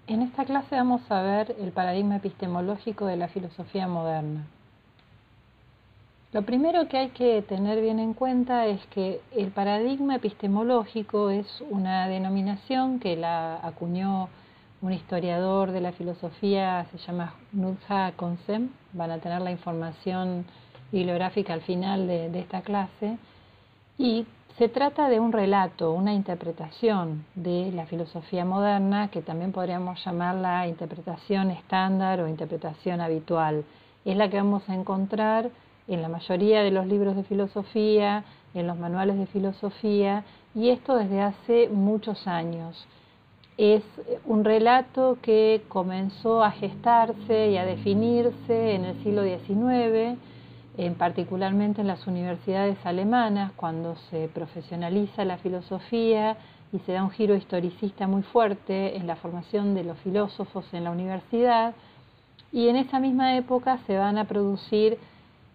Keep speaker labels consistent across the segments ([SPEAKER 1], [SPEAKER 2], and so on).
[SPEAKER 1] En esta clase vamos a ver el paradigma epistemológico de la filosofía moderna. Lo primero que hay que tener bien en cuenta es que el paradigma epistemológico es una denominación que la acuñó un historiador de la filosofía, se llama Nuzha Consem. Van a tener la información bibliográfica al final de esta clase. Y se trata de un relato, una interpretación de la filosofía moderna, que también podríamos llamarla interpretación estándar o interpretación habitual. Es la que vamos a encontrar en la mayoría de los libros de filosofía, en los manuales de filosofía, y esto desde hace muchos años. Es un relato que comenzó a gestarse y a definirse en el siglo XIX, particularmente en las universidades alemanas, cuando se profesionaliza la filosofía y se da un giro historicista muy fuerte en la formación de los filósofos en la universidad, y en esa misma época se van a producir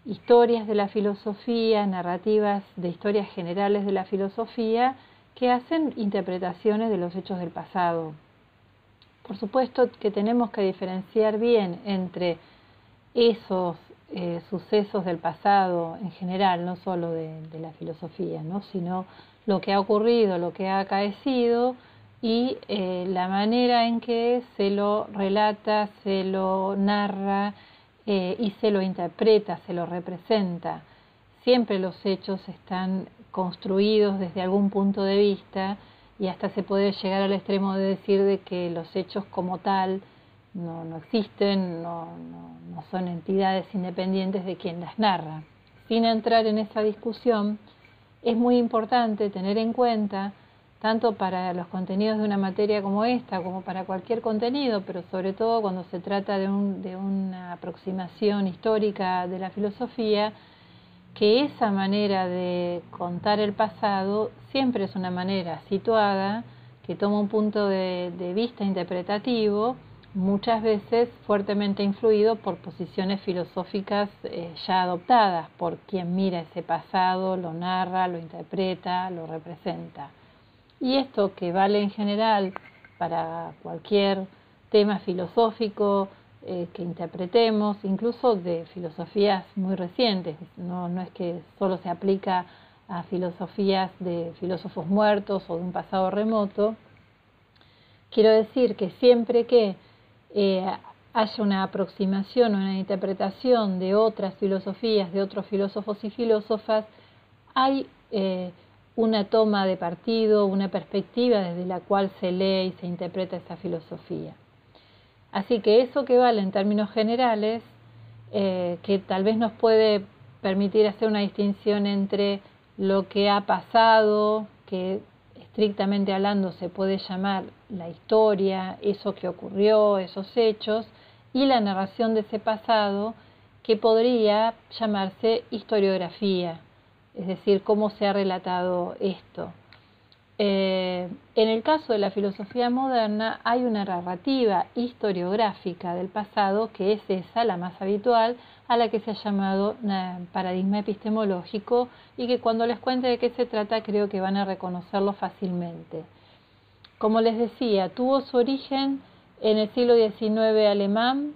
[SPEAKER 1] historias de la filosofía, narrativas de historias generales de la filosofía, que hacen interpretaciones de los hechos del pasado. Por supuesto que tenemos que diferenciar bien entre esos sucesos del pasado en general, no solo de la filosofía, ¿no? Sino lo que ha ocurrido, lo que ha acaecido y la manera en que se lo relata, se lo narra y se lo interpreta, se lo representa. Siempre los hechos están construidos desde algún punto de vista y hasta se puede llegar al extremo de decir de que los hechos como tal no existen, no son entidades independientes de quien las narra. Sin entrar en esa discusión, es muy importante tener en cuenta, tanto para los contenidos de una materia como esta, como para cualquier contenido, pero sobre todo cuando se trata de una aproximación histórica de la filosofía, que esa manera de contar el pasado siempre es una manera situada, que toma un punto de vista interpretativo, muchas veces fuertemente influido por posiciones filosóficas ya adoptadas por quien mira ese pasado, lo narra, lo interpreta, lo representa. Y esto, que vale en general para cualquier tema filosófico que interpretemos, incluso de filosofías muy recientes, no es que solo se aplica a filosofías de filósofos muertos o de un pasado remoto. Quiero decir que siempre que haya una aproximación o una interpretación de otras filosofías, de otros filósofos y filósofas, hay una toma de partido, una perspectiva desde la cual se lee y se interpreta esa filosofía. Así que eso que vale en términos generales, que tal vez nos puede permitir hacer una distinción entre lo que ha pasado, que estrictamente hablando se puede llamar la historia, eso que ocurrió, esos hechos, y la narración de ese pasado, que podría llamarse historiografía, es decir, cómo se ha relatado esto. En el caso de la filosofía moderna hay una narrativa historiográfica del pasado, que es esa, la más habitual, a la que se ha llamado paradigma epistemológico, y que cuando les cuente de qué se trata creo que van a reconocerlo fácilmente. Como les decía, tuvo su origen en el siglo XIX alemán,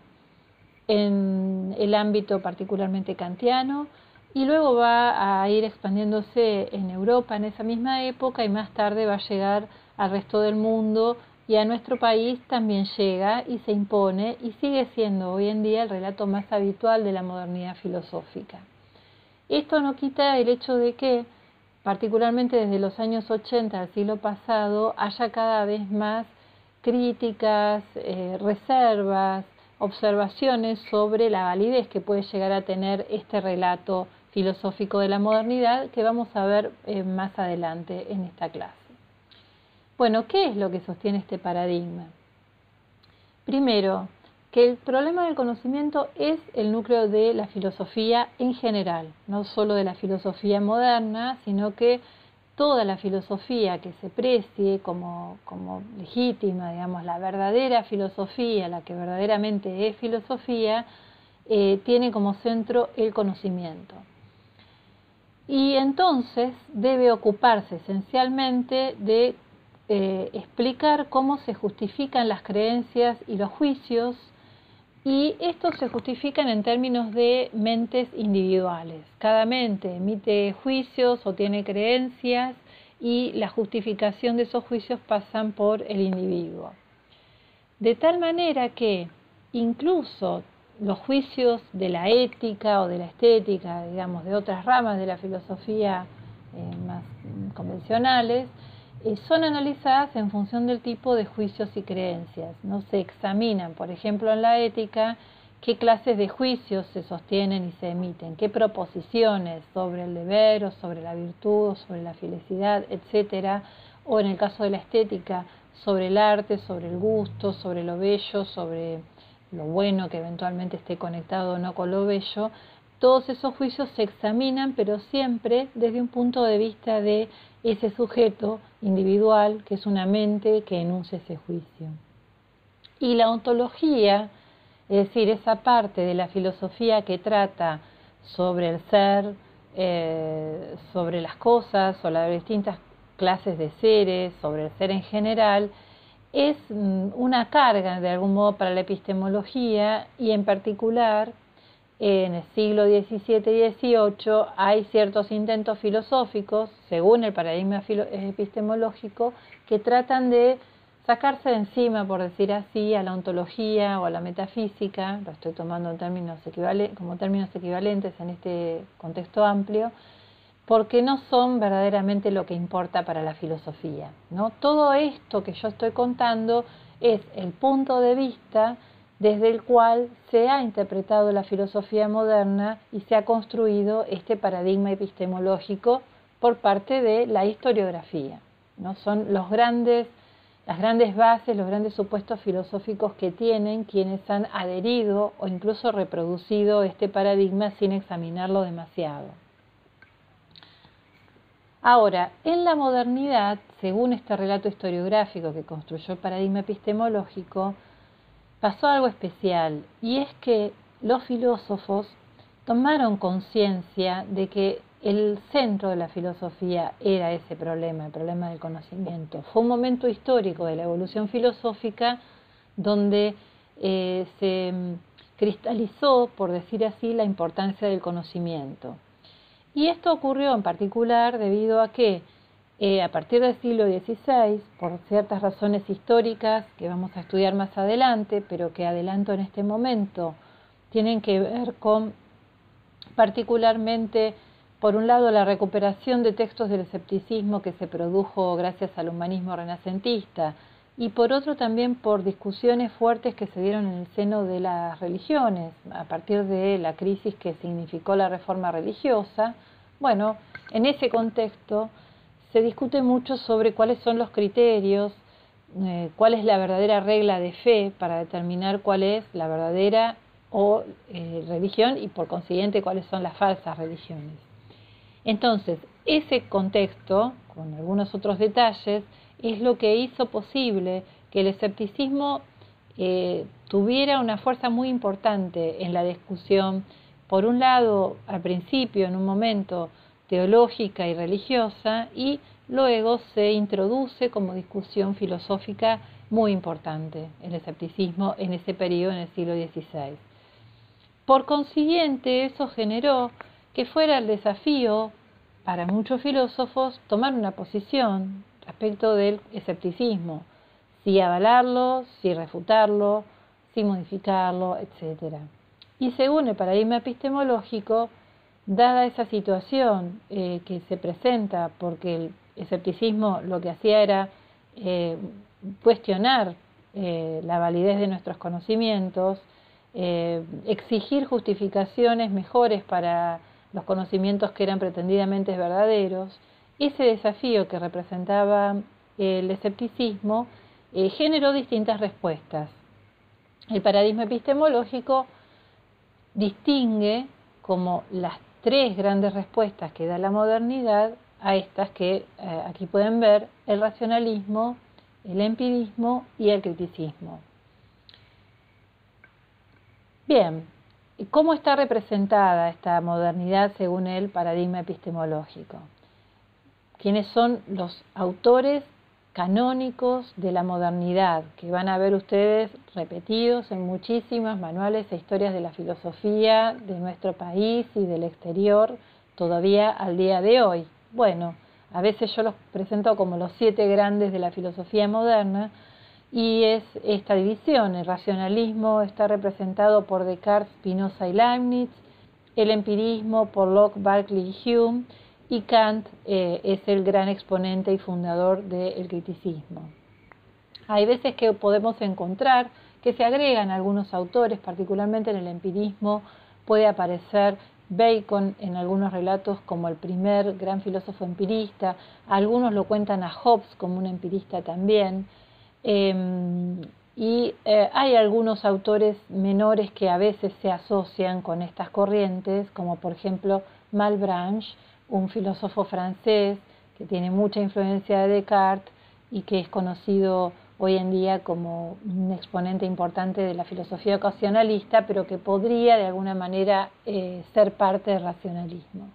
[SPEAKER 1] en el ámbito particularmente kantiano, y luego va a ir expandiéndose en Europa en esa misma época, y más tarde va a llegar al resto del mundo, y a nuestro país también llega y se impone y sigue siendo hoy en día el relato más habitual de la modernidad filosófica. Esto no quita el hecho de que, particularmente desde los años 80 del siglo pasado, haya cada vez más críticas, reservas, observaciones sobre la validez que puede llegar a tener este relato filosófico de la modernidad, que vamos a ver más adelante en esta clase. Bueno, ¿qué es lo que sostiene este paradigma? Primero, que el problema del conocimiento es el núcleo de la filosofía en general, no solo de la filosofía moderna, sino que toda la filosofía que se precie como legítima, digamos, la verdadera filosofía, la que verdaderamente es filosofía, tiene como centro el conocimiento. Y entonces debe ocuparse esencialmente de explicar cómo se justifican las creencias y los juicios, y estos se justifican en términos de mentes individuales. Cada mente emite juicios o tiene creencias y la justificación de esos juicios pasan por el individuo. De tal manera que incluso los juicios de la ética o de la estética, digamos, de otras ramas de la filosofía más convencionales, son analizadas en función del tipo de juicios y creencias. No se examinan, por ejemplo, en la ética, qué clases de juicios se sostienen y se emiten, qué proposiciones sobre el deber o sobre la virtud o sobre la felicidad, etcétera, o en el caso de la estética, sobre el arte, sobre el gusto, sobre lo bello, sobre lo bueno que eventualmente esté conectado o no con lo bello. Todos esos juicios se examinan, pero siempre desde un punto de vista de ese sujeto individual, que es una mente que enuncia ese juicio. Y la ontología, es decir, esa parte de la filosofía que trata sobre el ser, sobre las cosas o las distintas clases de seres, sobre el ser en general, es una carga de algún modo para la epistemología, y en particular en el siglo XVII y XVIII hay ciertos intentos filosóficos, según el paradigma epistemológico, que tratan de sacarse de encima, por decir así, a la ontología o a la metafísica. Lo estoy tomando en como términos equivalentes en este contexto amplio, porque no son verdaderamente lo que importa para la filosofía, ¿no? Todo esto que yo estoy contando es el punto de vista desde el cual se ha interpretado la filosofía moderna y se ha construido este paradigma epistemológico por parte de la historiografía, ¿no? Son las grandes bases, los grandes supuestos filosóficos que tienen quienes han adherido o incluso reproducido este paradigma sin examinarlo demasiado. Ahora, en la modernidad, según este relato historiográfico que construyó el paradigma epistemológico, pasó algo especial, y es que los filósofos tomaron conciencia de que el centro de la filosofía era ese problema, el problema del conocimiento. Fue un momento histórico de la evolución filosófica donde se cristalizó, por decir así, la importancia del conocimiento. Y esto ocurrió en particular debido a que a partir del siglo XVI, por ciertas razones históricas que vamos a estudiar más adelante, pero que adelanto en este momento, tienen que ver con particularmente, por un lado, la recuperación de textos del escepticismo que se produjo gracias al humanismo renacentista, y por otro también por discusiones fuertes que se dieron en el seno de las religiones, a partir de la crisis que significó la reforma religiosa. Bueno, en ese contexto se discute mucho sobre cuáles son los criterios, cuál es la verdadera regla de fe para determinar cuál es la verdadera religión y por consiguiente cuáles son las falsas religiones. Entonces, ese contexto, con algunos otros detalles, es lo que hizo posible que el escepticismo tuviera una fuerza muy importante en la discusión, por un lado, al principio, en un momento, teológica y religiosa, y luego se introduce como discusión filosófica muy importante el escepticismo en ese periodo, en el siglo XVI. Por consiguiente, eso generó que fuera el desafío para muchos filósofos tomar una posición respecto del escepticismo, si avalarlo, si refutarlo, si modificarlo, etc. Y según el paradigma epistemológico, dada esa situación que se presenta, porque el escepticismo lo que hacía era cuestionar la validez de nuestros conocimientos, exigir justificaciones mejores para los conocimientos que eran pretendidamente verdaderos, ese desafío que representaba el escepticismo generó distintas respuestas. El paradigma epistemológico distingue como las tres grandes respuestas que da la modernidad a estas que aquí pueden ver: el racionalismo, el empirismo y el criticismo. Bien, ¿cómo está representada esta modernidad según el paradigma epistemológico? ¿Quiénes son los autores canónicos de la modernidad, que van a ver ustedes repetidos en muchísimos manuales e historias de la filosofía de nuestro país y del exterior, todavía al día de hoy. Bueno, a veces yo los presento como los 7 grandes de la filosofía moderna, y es esta división. El racionalismo está representado por Descartes, Spinoza y Leibniz, el empirismo por Locke, Berkeley y Hume, y Kant es el gran exponente y fundador del criticismo. Hay veces que podemos encontrar que se agregan algunos autores, particularmente en el empirismo puede aparecer Bacon en algunos relatos como el primer gran filósofo empirista, algunos lo cuentan a Hobbes como un empirista también, hay algunos autores menores que a veces se asocian con estas corrientes, como por ejemplo Malebranche, un filósofo francés que tiene mucha influencia de Descartes y que es conocido hoy en día como un exponente importante de la filosofía ocasionalista, pero que podría de alguna manera ser parte del racionalismo.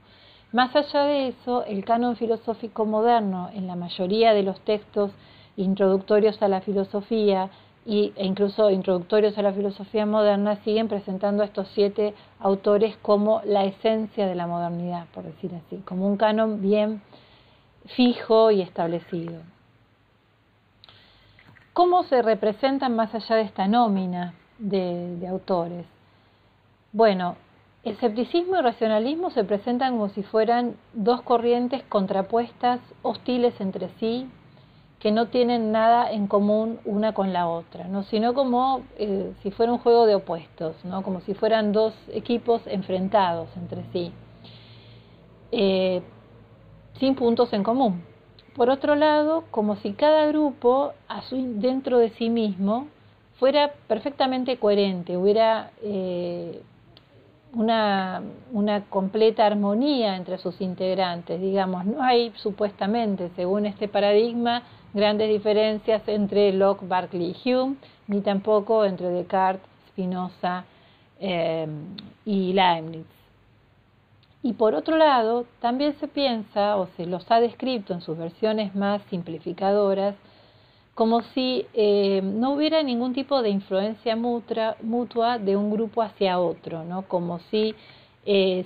[SPEAKER 1] Más allá de eso, el canon filosófico moderno, en la mayoría de los textos introductorios a la filosofía e incluso introductorios a la filosofía moderna, siguen presentando a estos 7 autores como la esencia de la modernidad, por decir así, como un canon bien fijo y establecido. ¿Cómo se representan más allá de esta nómina de autores? Bueno, el escepticismo y el racionalismo se presentan como si fueran 2 corrientes contrapuestas, hostiles entre sí, que no tienen nada en común una con la otra, ¿no? Sino como si fuera un juego de opuestos, ¿no? Como si fueran 2 equipos enfrentados entre sí, sin puntos en común. Por otro lado, como si cada grupo dentro de sí mismo fuera perfectamente coherente, hubiera una completa armonía entre sus integrantes, digamos, no hay supuestamente, según este paradigma, grandes diferencias entre Locke, Berkeley y Hume, ni tampoco entre Descartes, Spinoza y Leibniz. Y por otro lado, también se piensa, o se los ha descrito en sus versiones más simplificadoras, como si no hubiera ningún tipo de influencia mutua de un grupo hacia otro, ¿no? Como si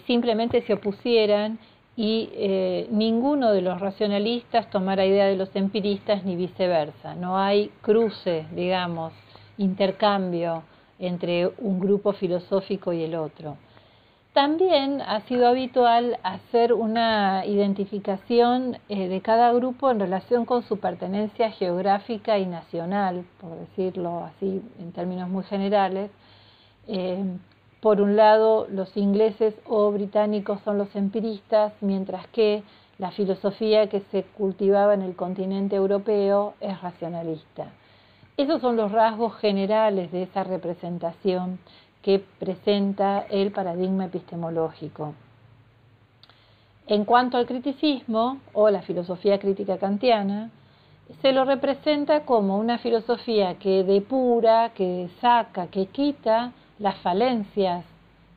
[SPEAKER 1] simplemente se opusieran y ninguno de los racionalistas tomara idea de los empiristas ni viceversa. No hay cruce, digamos, intercambio entre un grupo filosófico y el otro. También ha sido habitual hacer una identificación de cada grupo en relación con su pertenencia geográfica y nacional, por decirlo así en términos muy generales. Por un lado, los ingleses o británicos son los empiristas, mientras que la filosofía que se cultivaba en el continente europeo es racionalista. Esos son los rasgos generales de esa representación que presenta el paradigma epistemológico. En cuanto al criticismo, o la filosofía crítica kantiana, se lo representa como una filosofía que depura, que saca, que quita las falencias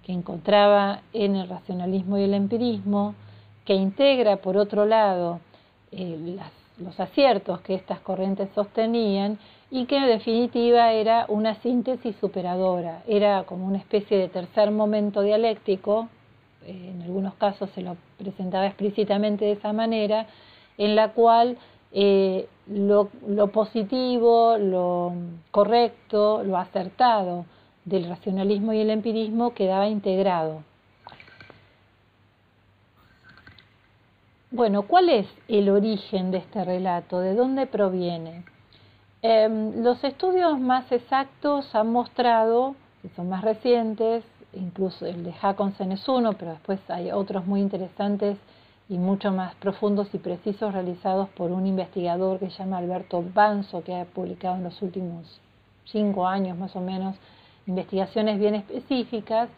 [SPEAKER 1] que encontraba en el racionalismo y el empirismo, que integra, por otro lado, los aciertos que estas corrientes sostenían y que en definitiva era una síntesis superadora, era como una especie de tercer momento dialéctico, en algunos casos se lo presentaba explícitamente de esa manera, en la cual lo positivo, lo correcto, lo acertado del racionalismo y el empirismo quedaba integrado. Bueno, ¿cuál es el origen de este relato? ¿De dónde proviene? Los estudios más exactos han mostrado, que son más recientes, incluso el de Jacobsen es uno, pero después hay otros muy interesantes y mucho más profundos y precisos realizados por un investigador que se llama Alberto Banzo, que ha publicado en los últimos 5 años más o menos investigaciones bien específicas.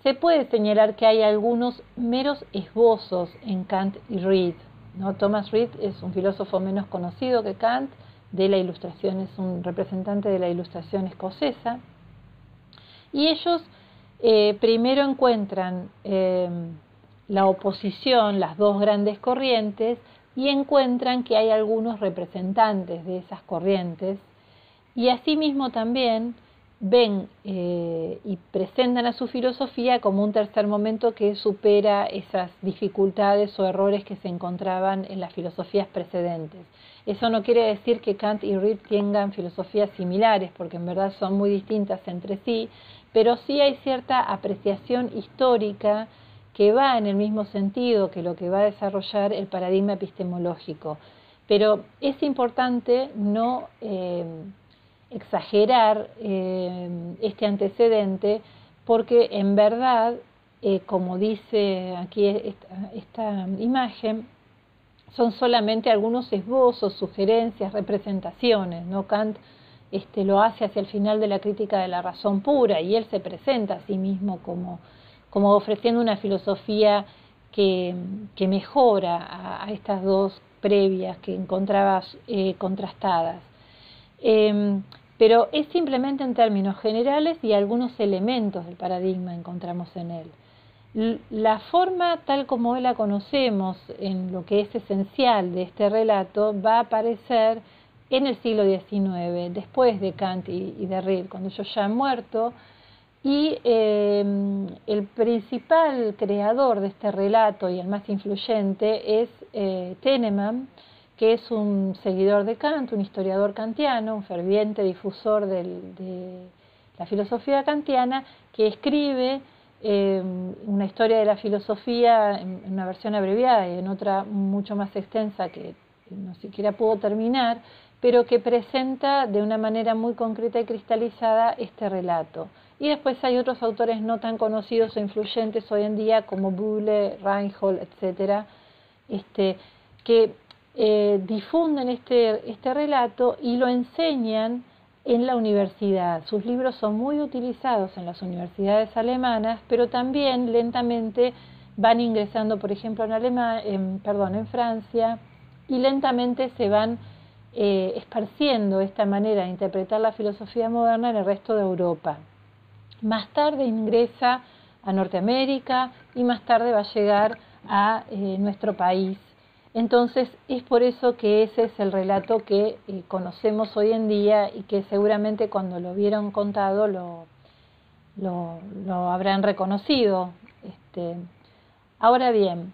[SPEAKER 1] Se puede señalar que hay algunos meros esbozos en Kant y Reid, ¿no? Thomas Reid es un filósofo menos conocido que Kant, de la Ilustración, es un representante de la Ilustración escocesa, y ellos primero encuentran la oposición, las 2 grandes corrientes, y encuentran que hay algunos representantes de esas corrientes, y asimismo también ven y presentan a su filosofía como un tercer momento que supera esas dificultades o errores que se encontraban en las filosofías precedentes. Eso no quiere decir que Kant y Reid tengan filosofías similares, porque en verdad son muy distintas entre sí, pero sí hay cierta apreciación histórica que va en el mismo sentido que lo que va a desarrollar el paradigma epistemológico. Pero es importante no exagerar este antecedente, porque en verdad, como dice aquí esta imagen, son solamente algunos esbozos, sugerencias, representaciones, ¿no? Kant lo hace hacia el final de la crítica de la razón pura, y él se presenta a sí mismo como ofreciendo una filosofía que mejora a estas dos previas que encontraba contrastadas. Pero es simplemente en términos generales y algunos elementos del paradigma encontramos en él. La forma tal como la conocemos en lo que es esencial de este relato va a aparecer en el siglo XIX, después de Kant y de Reid, cuando ellos ya han muerto, y el principal creador de este relato y el más influyente es Tennemann, que es un seguidor de Kant, un historiador kantiano, un ferviente difusor de la filosofía kantiana, que escribe una historia de la filosofía en una versión abreviada y en otra mucho más extensa que no siquiera pudo terminar, pero que presenta de una manera muy concreta y cristalizada este relato. Y después hay otros autores no tan conocidos o influyentes hoy en día como Boole, Reinhold, etcétera, que difunden este relato y lo enseñan en la universidad. Sus libros son muy utilizados en las universidades alemanas, pero también lentamente van ingresando, por ejemplo, en Francia, y lentamente se van esparciendo esta manera de interpretar la filosofía moderna en el resto de Europa. Más tarde ingresa a Norteamérica y más tarde va a llegar a nuestro país. Entonces es por eso que ese es el relato que conocemos hoy en día y que seguramente cuando lo vieron contado lo habrán reconocido. Ahora bien,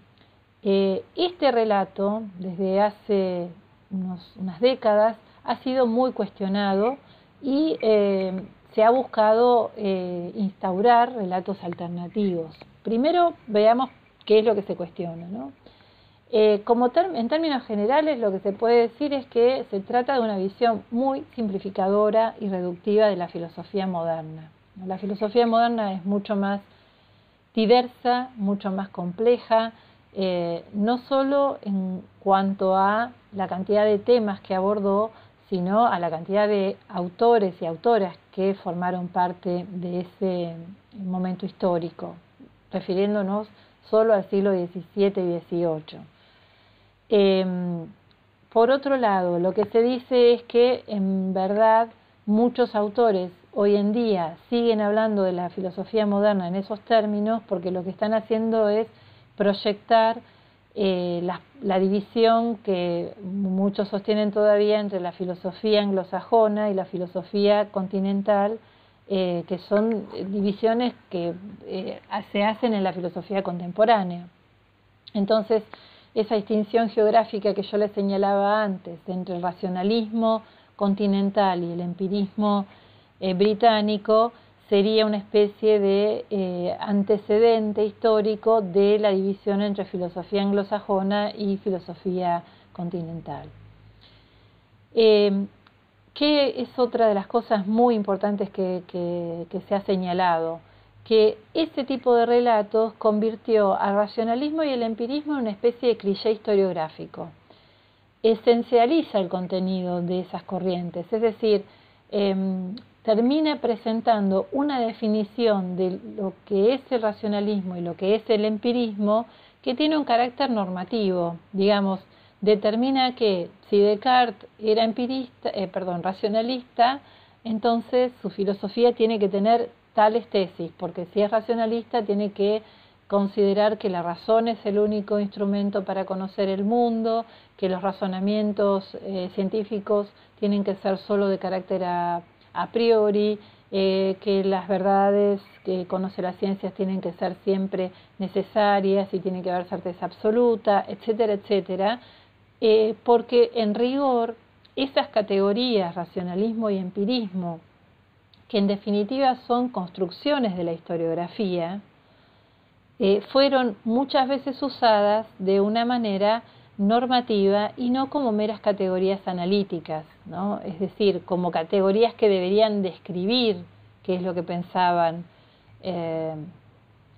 [SPEAKER 1] este relato desde hace unas décadas ha sido muy cuestionado y se ha buscado instaurar relatos alternativos. Primero veamos qué es lo que se cuestiona, ¿no? En términos generales, lo que se puede decir es que se trata de una visión muy simplificadora y reductiva de la filosofía moderna. La filosofía moderna es mucho más diversa, mucho más compleja, no solo en cuanto a la cantidad de temas que abordó, sino a la cantidad de autores y autoras que formaron parte de ese momento histórico, refiriéndonos solo al siglo XVII y XVIII. Por otro lado, lo que se dice es que en verdad muchos autores hoy en día siguen hablando de la filosofía moderna en esos términos porque lo que están haciendo es proyectar la división que muchos sostienen todavía entre la filosofía anglosajona y la filosofía continental, que son divisiones que se hacen en la filosofía contemporánea. Entonces, esa distinción geográfica que yo les señalaba antes entre el racionalismo continental y el empirismo británico sería una especie de antecedente histórico de la división entre filosofía anglosajona y filosofía continental. ¿Qué es otra de las cosas muy importantes que se ha señalado? Que ese tipo de relatos convirtió al racionalismo y el empirismo en una especie de cliché historiográfico. Esencializa el contenido de esas corrientes, es decir, termina presentando una definición de lo que es el racionalismo y lo que es el empirismo que tiene un carácter normativo. Digamos, determina que si Descartes era racionalista, entonces su filosofía tiene que tener tales tesis, porque si es racionalista tiene que considerar que la razón es el único instrumento para conocer el mundo, que los razonamientos científicos tienen que ser solo de carácter a priori, que las verdades que conoce la ciencia tienen que ser siempre necesarias y tiene que haber certeza absoluta, etcétera, etcétera, porque en rigor esas categorías, racionalismo y empirismo, que en definitiva son construcciones de la historiografía, fueron muchas veces usadas de una manera normativa y no como meras categorías analíticas, ¿no? Es decir, como categorías que deberían describir qué es lo que pensaban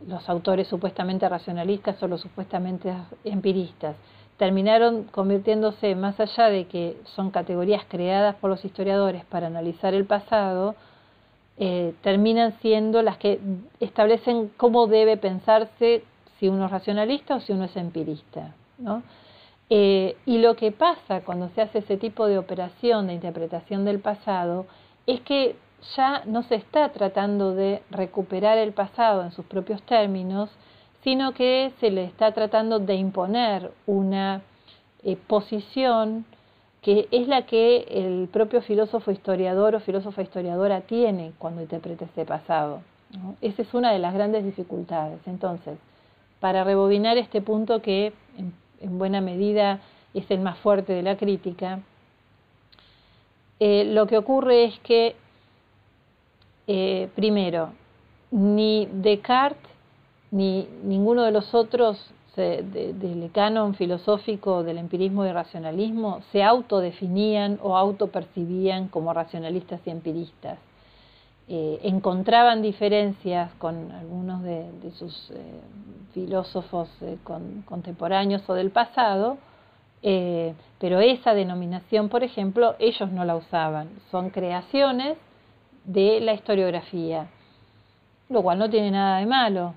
[SPEAKER 1] los autores supuestamente racionalistas o los supuestamente empiristas. Terminaron convirtiéndose, más allá de que son categorías creadas por los historiadores para analizar el pasado, terminan siendo las que establecen cómo debe pensarse si uno es racionalista o si uno es empirista, ¿no? Y lo que pasa cuando se hace ese tipo de operación de interpretación del pasado es que ya no se está tratando de recuperar el pasado en sus propios términos, sino que se le está tratando de imponer una posición que es la que el propio filósofo historiador o filósofa historiadora tiene cuando interpreta ese pasado, ¿no? Esa es una de las grandes dificultades. Entonces, para rebobinar este punto que en buena medida es el más fuerte de la crítica, lo que ocurre es que, primero, ni Descartes ni ninguno de los otros del canon filosófico del empirismo y racionalismo se autodefinían o autopercibían como racionalistas y empiristas. Encontraban diferencias con algunos de sus filósofos contemporáneos o del pasado, pero esa denominación, por ejemplo, ellos no la usaban. Son creaciones de la historiografía, lo cual no tiene nada de malo.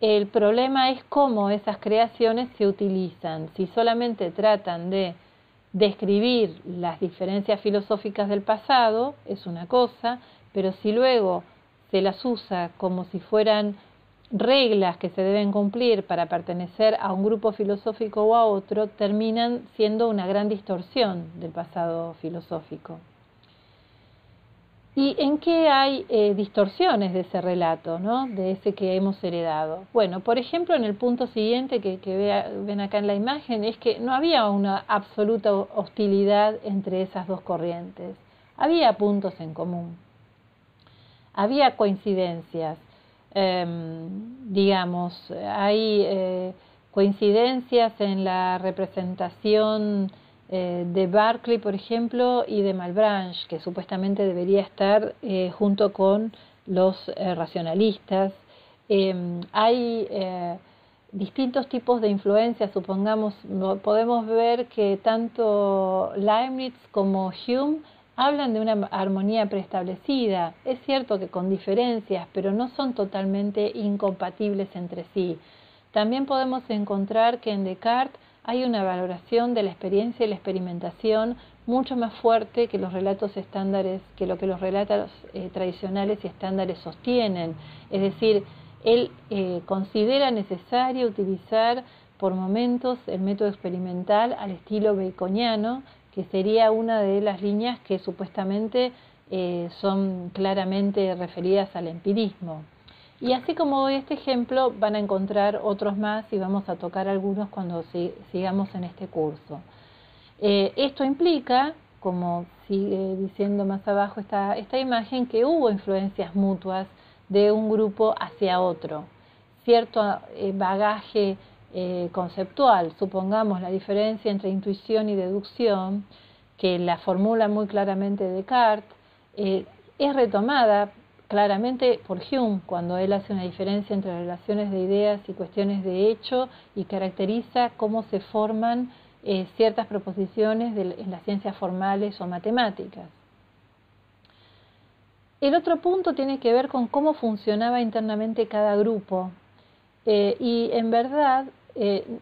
[SPEAKER 1] El problema es cómo esas creaciones se utilizan. Si solamente tratan de describir las diferencias filosóficas del pasado, es una cosa, pero si luego se las usa como si fueran reglas que se deben cumplir para pertenecer a un grupo filosófico o a otro, terminan siendo una gran distorsión del pasado filosófico. ¿Y en qué hay distorsiones de ese relato, ¿no? De ese que hemos heredado? Bueno, por ejemplo, en el punto siguiente que ven acá en la imagen, es que no había una absoluta hostilidad entre esas dos corrientes. Había puntos en común. Había coincidencias. Digamos, hay coincidencias en la representación de Berkeley, por ejemplo, y de Malebranche, que supuestamente debería estar junto con los racionalistas. Hay distintos tipos de influencias, supongamos, podemos ver que tanto Leibniz como Hume hablan de una armonía preestablecida. Es cierto que con diferencias, pero no son totalmente incompatibles entre sí. También podemos encontrar que en Descartes hay una valoración de la experiencia y la experimentación mucho más fuerte que los relatos estándares, que lo que los relatos tradicionales y estándares sostienen. Es decir, él considera necesario utilizar por momentos el método experimental al estilo baconiano, que sería una de las líneas que supuestamente son claramente referidas al empirismo. Y así como doy este ejemplo, van a encontrar otros más y vamos a tocar algunos cuando sigamos en este curso. Esto implica, como sigue diciendo más abajo esta imagen, que hubo influencias mutuas de un grupo hacia otro. Cierto bagaje conceptual, supongamos la diferencia entre intuición y deducción, que la formula muy claramente Descartes, es retomada claramente por Hume, cuando él hace una diferencia entre relaciones de ideas y cuestiones de hecho y caracteriza cómo se forman ciertas proposiciones en las ciencias formales o matemáticas. El otro punto tiene que ver con cómo funcionaba internamente cada grupo, y en verdad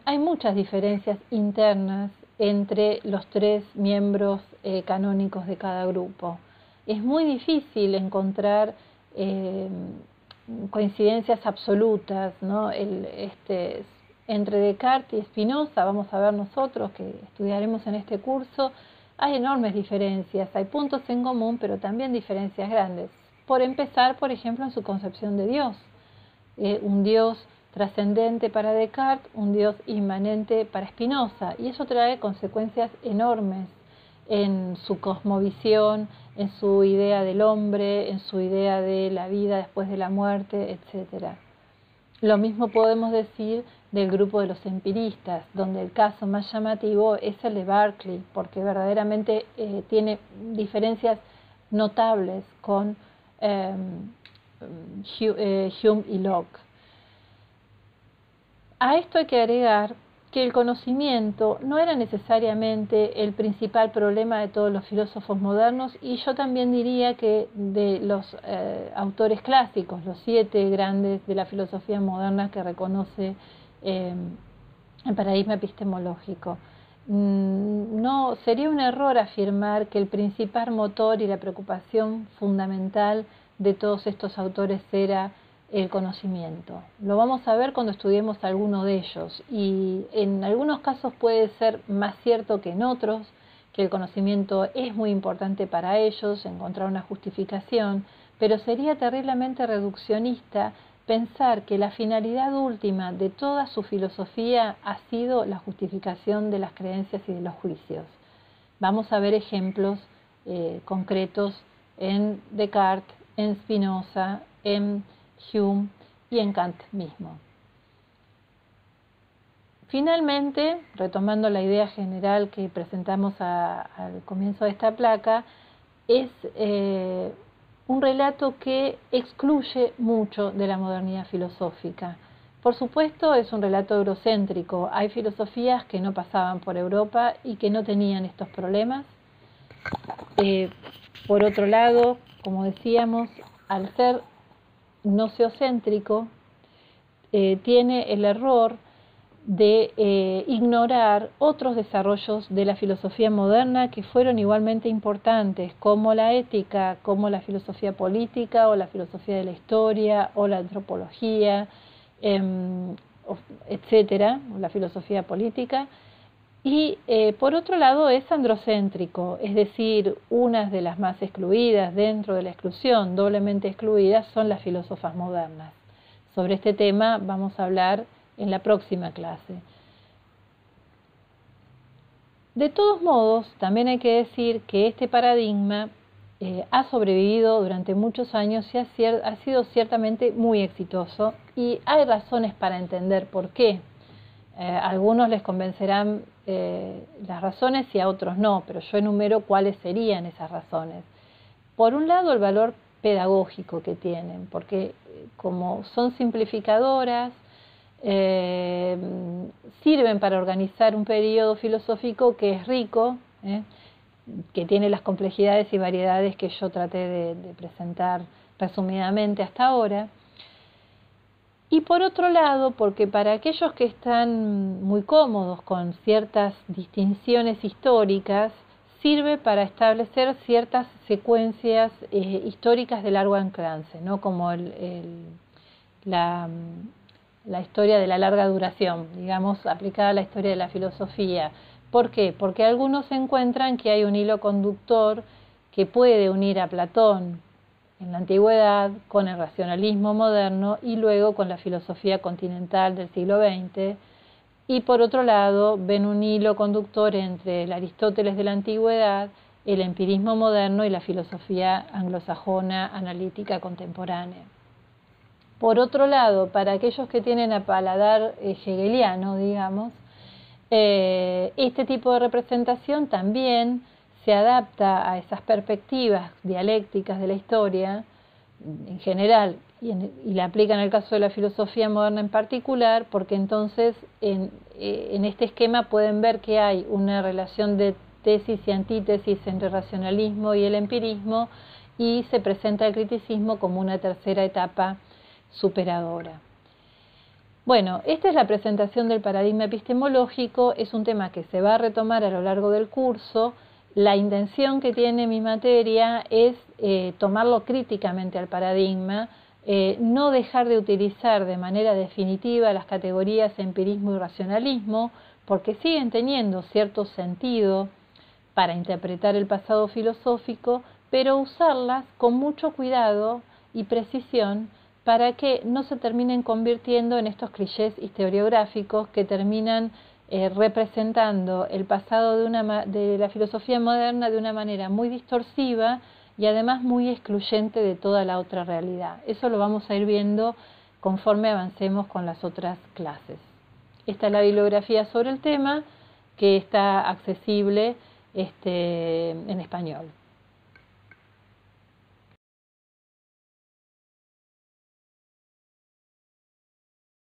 [SPEAKER 1] hay muchas diferencias internas entre los tres miembros canónicos de cada grupo. Es muy difícil encontrar coincidencias absolutas, ¿no? Entre Descartes y Spinoza, vamos a ver nosotros que estudiaremos en este curso, hay enormes diferencias, hay puntos en común, pero también diferencias grandes. Por empezar, por ejemplo, en su concepción de Dios. Un Dios trascendente para Descartes, un Dios inmanente para Spinoza, y eso trae consecuencias enormes en su cosmovisión, en su idea del hombre, en su idea de la vida después de la muerte, etc. Lo mismo podemos decir del grupo de los empiristas, donde el caso más llamativo es el de Berkeley, porque verdaderamente tiene diferencias notables con Hume y Locke. A esto hay que agregar que el conocimiento no era necesariamente el principal problema de todos los filósofos modernos, y yo también diría que de los autores clásicos, los 7 grandes de la filosofía moderna que reconoce el paradigma epistemológico. No sería un error afirmar que el principal motor y la preocupación fundamental de todos estos autores era el conocimiento. Lo vamos a ver cuando estudiemos alguno de ellos, y en algunos casos puede ser más cierto que en otros, que el conocimiento es muy importante para ellos, encontrar una justificación, pero sería terriblemente reduccionista pensar que la finalidad última de toda su filosofía ha sido la justificación de las creencias y de los juicios. Vamos a ver ejemplos concretos en Descartes, en Spinoza, en Hume y en Kant mismo. Finalmente, retomando la idea general que presentamos al comienzo de esta placa, es un relato que excluye mucho de la modernidad filosófica. Por supuesto, es un relato eurocéntrico. Hay filosofías que no pasaban por Europa y que no tenían estos problemas. Por otro lado, como decíamos, al ser nociocéntrico, tiene el error de ignorar otros desarrollos de la filosofía moderna que fueron igualmente importantes, como la ética, como la filosofía política o la filosofía de la historia o la antropología, etcétera, la filosofía política. Y por otro lado es androcéntrico, es decir, unas de las más excluidas dentro de la exclusión, doblemente excluidas, son las filósofas modernas. Sobre este tema vamos a hablar en la próxima clase. De todos modos, también hay que decir que este paradigma ha sobrevivido durante muchos años y ha sido ciertamente muy exitoso, y hay razones para entender por qué. A algunos les convencerán las razones y a otros no, pero yo enumero cuáles serían esas razones. Por un lado, el valor pedagógico que tienen, porque como son simplificadoras, sirven para organizar un periodo filosófico que es rico, que tiene las complejidades y variedades que yo traté de presentar resumidamente hasta ahora. Y por otro lado, porque para aquellos que están muy cómodos con ciertas distinciones históricas, sirve para establecer ciertas secuencias históricas de largo alcance, ¿no? Como la historia de la larga duración, digamos, aplicada a la historia de la filosofía. ¿Por qué? Porque algunos encuentran que hay un hilo conductor que puede unir a Platón en la antigüedad con el racionalismo moderno y luego con la filosofía continental del siglo XX, y por otro lado ven un hilo conductor entre el Aristóteles de la antigüedad, el empirismo moderno y la filosofía anglosajona analítica contemporánea. Por otro lado, para aquellos que tienen a paladar hegeliano, digamos, este tipo de representación también se adapta a esas perspectivas dialécticas de la historia en general y la aplica en el caso de la filosofía moderna en particular, porque entonces en este esquema pueden ver que hay una relación de tesis y antítesis entre el racionalismo y el empirismo, y se presenta el criticismo como una tercera etapa superadora. Bueno, esta es la presentación del paradigma epistemológico. Es un tema que se va a retomar a lo largo del curso. La intención que tiene mi materia es tomarlo críticamente al paradigma, no dejar de utilizar de manera definitiva las categorías empirismo y racionalismo, porque siguen teniendo cierto sentido para interpretar el pasado filosófico, pero usarlas con mucho cuidado y precisión para que no se terminen convirtiendo en estos clichés historiográficos que terminan representando el pasado de la filosofía moderna de una manera muy distorsiva y además muy excluyente de toda la otra realidad. Eso lo vamos a ir viendo conforme avancemos con las otras clases. Esta es la bibliografía sobre el tema, que está accesible en español.